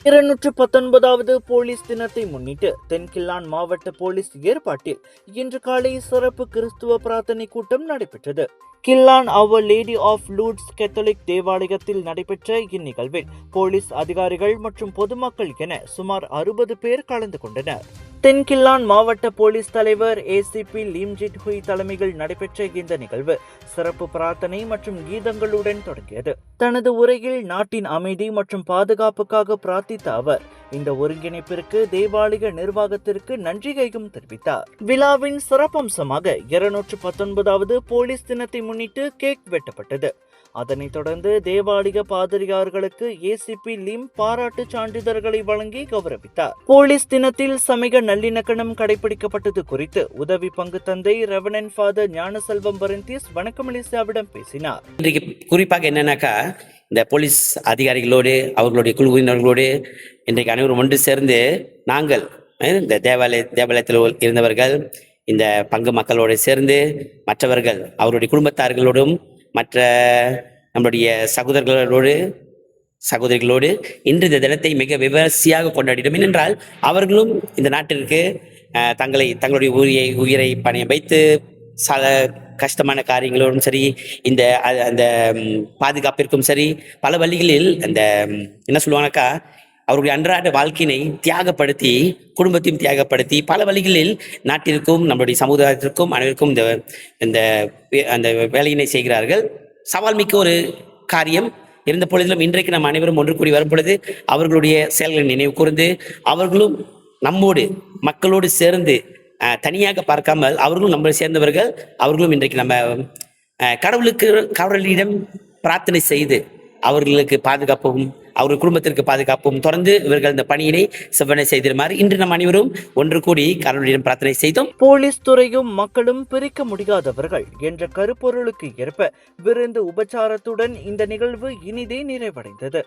219வது police தினத்தை முன்னிட்டு தென்கில்லான் மாவட்ட போலீஸ் ஏற்பாட்டில் இன்று காலை சிறப்பு கிறிஸ்துவ பிரார்த்தனை கூட்டம் நடைபெற்றது. கில்லான் அவர் லேடி ஆஃப் லூட்ஸ் கேத்தலிக் தேவாலயத்தில் நடைபெற்ற இந்நிகழ்வில் போலீஸ் அதிகாரிகள் மற்றும் பொதுமக்கள் என சுமார் 60 பேர் கலந்து கொண்டனர். தென்கில்லான் மாவட்ட போலீஸ் தலைவர் ஏசிபி லீம்ஜிட் ஹுய் தலைமையில் நடைபெற்ற இந்த நிகழ்வு சிறப்பு பிரார்த்தனை மற்றும் கீதங்களுடன் தொடங்கியது. தனது உரையில் நாட்டின் அமைதி மற்றும் பாதுகாப்புக்காக பிரார்த்தித்த அவர் இந்த ஒருங்கிணைப்பிற்கு தேவாலய நிர்வாகத்திற்கு நன்றியையும் தெரிவித்தார். விழாவின் சிறப்பம்சமாக 219வது போலீஸ் தினத்தை முன்னிட்டு கேக் வெட்டப்பட்டது. அதனைத் தொடர்ந்து தேவாலய பாதிரியார்களுக்கு ஏசிபி லீம் பாராட்டு சான்றிதழ்களை வழங்கி கௌரவித்தார். போலீஸ் தினத்தில் சமய நல்லிணக்கணம் கடைபிடிக்கப்பட்டது குறித்து உதவி பங்கு தந்தை ரெவரண்ட் ஃபாதர் ஞானசெல்வம் பரந்தீஸ் வணக்கமலிசாவிடம் பேசினார். இன்றைக்கு குறிப்பாக என்னன்னாக்கா, இந்த போலீஸ் அதிகாரிகளோடு அவர்களுடைய குழு உறுப்பினர்களோடு இன்றைக்கு அனைவரும் ஒன்று சேர்ந்து நாங்கள் இந்த தேவாலயத்தில் இருந்தவர்கள் இந்த பங்கு மக்களோடு சேர்ந்து மற்றவர்கள் அவருடைய குடும்பத்தார்களோடும் மற்ற நம்முடைய சகோதரிகளோடு இன்று இந்த தினத்தை மிக விமர்சையாக கொண்டாடினோம். ஏனென்றால் அவர்களும் இந்த நாட்டிற்கு தங்களுடைய உயிரை பணையம் வைத்து சில கஷ்டமான காரியங்களோடும் சரி, இந்த அந்த பாதுகாப்பிற்கும் சரி, பல வழிகளில் அந்த என்ன சொல்லுவாங்கக்கா, அவருடைய அன்றாட வாழ்க்கையினை தியாகப்படுத்தி குடும்பத்தையும் தியாகப்படுத்தி பல வழிகளில் நாட்டிற்கும் நம்முடைய சமுதாயத்திற்கும் அனைவருக்கும் இந்த அந்த வேலையினை செய்கிறார்கள். சவால் மிக்க ஒரு காரியம் இருந்த பொழுதிலும் இன்றைக்கு நாம் அனைவரும் ஒன்று கூடி வரும் பொழுது அவர்களுடைய செயல்களை நினைவு கூர்ந்து அவர்களும் நம்மோடு மக்களோடு சேர்ந்து தனியாக பார்க்காமல் அவர்களும் நம்மளை சேர்ந்தவர்கள், அவர்களும் இன்றைக்கு நம்ம கடவுளிடம் பிரார்த்தனை செய்து அவர்களுக்கு பாதுகாப்பும் அவர்கள் குடும்பத்திற்கு பாதுகாப்பும் தொடர்ந்து இவர்கள் இந்த பணியினை செவ்வனை செய்திருமாறு இன்று நம் அனைவரும் ஒன்று கூடி கடவுளிடம் பிரார்த்தனை செய்தோம். போலீஸ் துறையும் மக்களும் பிரிக்க முடியாதவர்கள் என்ற கருப்பொருளுக்கு ஏற்ப விருந்து உபச்சாரத்துடன் இந்த நிகழ்வு இனிதே நிறைவடைந்தது.